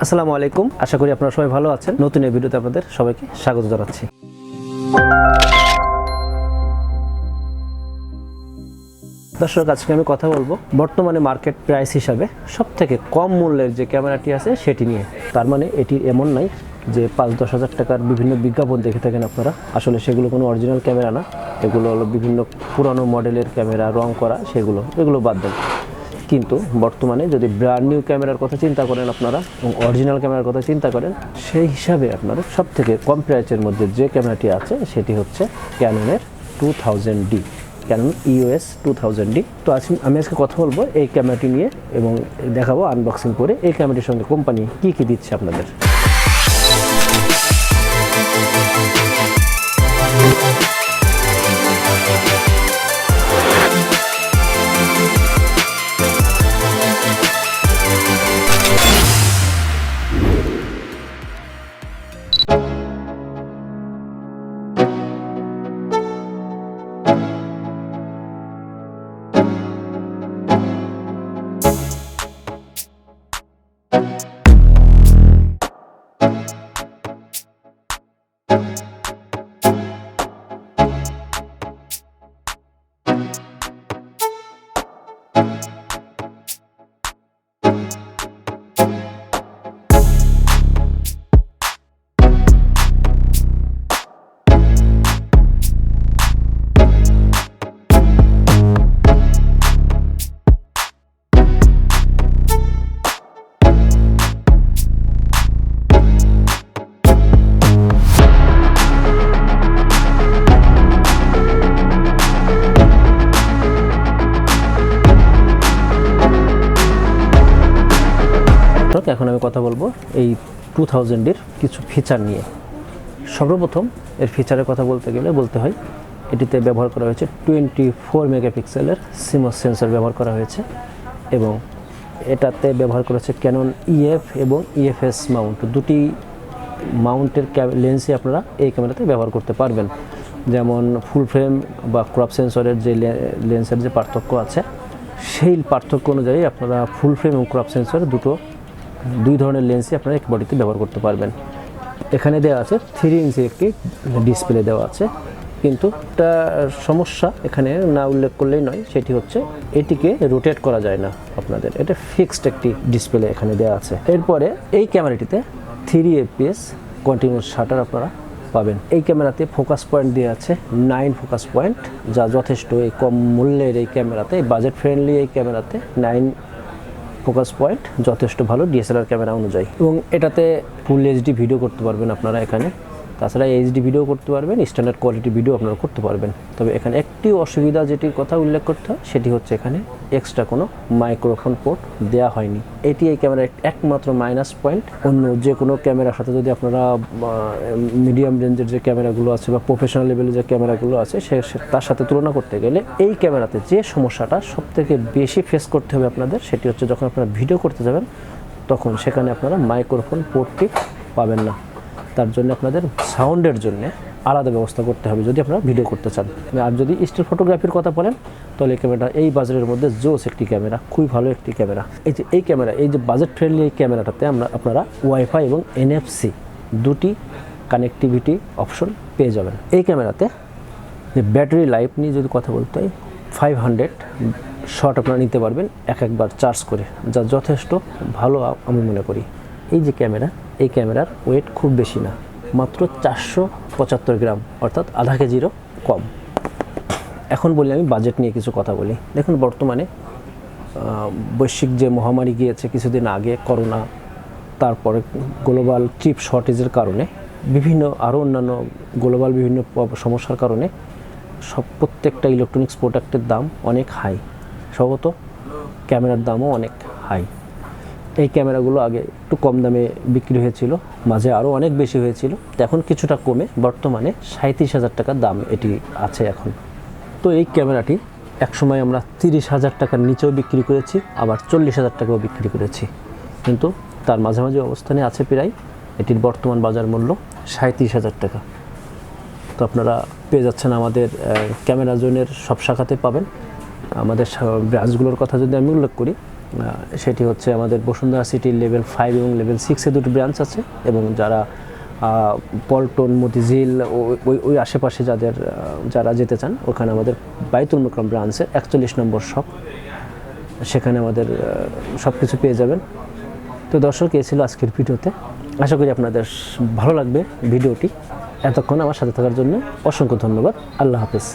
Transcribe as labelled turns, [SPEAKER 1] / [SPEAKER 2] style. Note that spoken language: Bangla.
[SPEAKER 1] আসসালামু আলাইকুম, আশা করি আপনারা সবাই ভালো আছেন। নতুন এই ভিডিওতে আপনাদের সবাইকে স্বাগত জানাচ্ছি। দর্শক, আজকে আমি কথা বলবো বর্তমানে মার্কেট প্রাইস হিসাবে সবথেকে কম মূল্যের যে ক্যামেরাটি আছে সেটি নিয়ে। তার মানে এটি এমন নাই যে 5-10 হাজার টাকার বিভিন্ন বিজ্ঞাপন দেখে থাকেন আপনারা, আসলে সেগুলো কোনো অরিজিনাল ক্যামেরা না। এগুলো হলো বিভিন্ন পুরানো মডেলের ক্যামেরা, রং করা, এগুলো বাদ দেন। কিন্তু বর্তমানে যদি ব্র্যান্ড নিউ ক্যামেরার কথা চিন্তা করেন আপনারা এবং অরিজিনাল ক্যামেরার কথা চিন্তা করেন, সেই হিসাবে আপনারা সবথেকে কম প্রাইসের মধ্যে যে ক্যামেরাটি আছে সেটি হচ্ছে ক্যাননের 2000D, ক্যানন EOS 2000D। তো আমি আজকে কথা বলবো এই ক্যামেরাটি নিয়ে এবং দেখাবো আনবক্সিং করে এই ক্যামেরাটির সঙ্গে কোম্পানি কী দিচ্ছে আপনাদের। এখন আমি কথা বলবো এই 2000-এর কিছু ফিচার নিয়ে। সর্বপ্রথম এর ফিচারের কথা বলতে গেলে বলতে হয় এটিতে ব্যবহার করা হয়েছে 24 মেগাপিক্সেলের সিমস সেন্সর ব্যবহার করা হয়েছে এবং এটাতে ব্যবহার করেছে ক্যানন EF এবং EFS মাউন্ট। দুটি মাউন্টের লেন্সই আপনারা এই ক্যামেরাতে ব্যবহার করতে পারবেন। যেমন ফুল ফ্রেম বা ক্রপ সেন্সরের যে লেন্সের যে পার্থক্য আছে, সেই পার্থক্য অনুযায়ী আপনারা ফুল ফ্রেম এবং ক্রপ সেন্সরের দুই ধরনের লেন্সই আপনারা এক বডিতে ব্যবহার করতে পারবেন। এখানে দেওয়া আছে 3 ইঞ্চি একটি ডিসপ্লে দেওয়া আছে, কিন্তু একটা সমস্যা এখানে না উল্লেখ করলেই নয়, সেটি হচ্ছে এটিকে রোটেট করা যায় না আপনাদের। এটা ফিক্সড একটি ডিসপ্লে এখানে দেওয়া আছে। এরপরে এই ক্যামেরাটিতে 3 fps কন্টিনিউয়াস শাটার আপনারা পাবেন। এই ক্যামেরাতে ফোকাস পয়েন্ট দেওয়া আছে 9 ফোকাস পয়েন্ট, যা যথেষ্ট এই কম মূল্যের এই ক্যামেরাতে, বাজেট ফ্রেন্ডলি এই ক্যামেরাতে 9 ফোকাস পয়েন্ট যথেষ্ট ভালো DSLR ক্যামেরা অনুযায়ী। এবং এটাতে ফুল HD ভিডিও করতে পারবেন আপনারা এখানে। তাছাড়া HD ভিডিও করতে পারবেন, স্ট্যান্ডার্ড কোয়ালিটি ভিডিও আপনারা করতে পারবেন। তবে এখানে একটি অসুবিধা যেটির কথা উল্লেখ করতে হয় সেটি হচ্ছে এখানে এক্সট্রা কোনো মাইক্রোফোন পোর্ট দেওয়া হয়নি। এটি এই ক্যামেরার একমাত্র মাইনাস পয়েন্ট। অন্য যে কোনো ক্যামেরার সাথে যদি আপনারা মিডিয়াম রেঞ্জের যে ক্যামেরাগুলো আছে বা প্রফেশনাল লেভেলের যে ক্যামেরাগুলো আছে তার সাথে তুলনা করতে গেলে এই ক্যামেরাতে যে সমস্যাটা সবথেকে বেশি ফেস করতে হবে আপনাদের, সেটি হচ্ছে যখন আপনারা ভিডিও করতে যাবেন তখন সেখানে আপনারা মাইক্রোফোন পোর্টটি পাবেন না। তার জন্য আপনাদের সাউন্ডের জন্য আলাদা ব্যবস্থা করতে হবে যদি আপনারা ভিডিও করতে চান। আর যদি স্টিল ফটোগ্রাফির কথা বলেন তাহলে এই ক্যামেরাটা এই বাজারের মধ্যে জোস একটি ক্যামেরা, খুবই ভালো একটি ক্যামেরা। এই যে বাজেট ফ্রেন্ডলি এই ক্যামেরাটাতে আপনারা ওয়াইফাই এবং NFC দুটি কানেক্টিভিটি অপশন পেয়ে যাবেন। এই ক্যামেরাতে যে ব্যাটারি লাইফ নিয়ে যদি কথা বলতে হয়, 500 শট আপনারা নিতে পারবেন একবার চার্জ করে, যা যথেষ্ট ভালো আমি মনে করি। এই যে ক্যামেরা, এই ক্যামেরার ওয়েট খুব বেশি না, মাত্র 475 গ্রাম, অর্থাৎ আধা কেজিরও কম। এখন বলি আমি বাজেট নিয়ে কিছু কথা বলি। দেখুন, বর্তমানে বৈশ্বিক যে মহামারী গিয়েছে কিছুদিন আগে, করোনা, তারপরে গ্লোবাল চিপ শর্টেজের কারণে আরও অন্যান্য গ্লোবাল বিভিন্ন সমস্যার কারণে প্রত্যেকটা ইলেকট্রনিক্স প্রোডাক্টের দাম অনেক হাই, স্বগত ক্যামেরার দামও অনেক হাই। এই ক্যামেরাগুলো আগে একটু কম দামে বিক্রি হয়েছিল, মাঝে আরও অনেক বেশি হয়েছিল, এখন কিছুটা কমে বর্তমানে 37,000 টাকার দাম এটি আছে এখন। তো এই ক্যামেরাটি একসময় আমরা 30,000 টাকার নিচেও বিক্রি করেছি, আবার 40,000 টাকাও বিক্রি করেছি, কিন্তু তার মাঝামাঝি অবস্থানে আছে প্রায়। এটির বর্তমান বাজার মূল্য 37,000 টাকা। তো আপনারা পেয়ে যাচ্ছেন আমাদের ক্যামেরা জোনের সব শাখাতে পাবেন। আমাদের ব্রাঞ্চগুলোর কথা যদি আমি উল্লেখ করি, সেটি হচ্ছে আমাদের বসুন্ধরা সিটির লেভেল 5 এবং লেভেল 6-এ দুটো ব্রাঞ্চ আছে, এবং যারা পল্টন, মতিঝিল ওই আশেপাশে যারা যেতে চান, ওখানে আমাদের বাইতুল মোকাররম ব্রাঞ্চে 41 নম্বর শপ, সেখানে আমাদের সব কিছু পেয়ে যাবেন। তো দর্শক, এই ছিল আজকের ভিডিওতে। আশা করি আপনাদের ভালো লাগবে ভিডিওটি। এতক্ষণ আমার সাথে থাকার জন্য অসংখ্য ধন্যবাদ। আল্লাহ হাফেজ।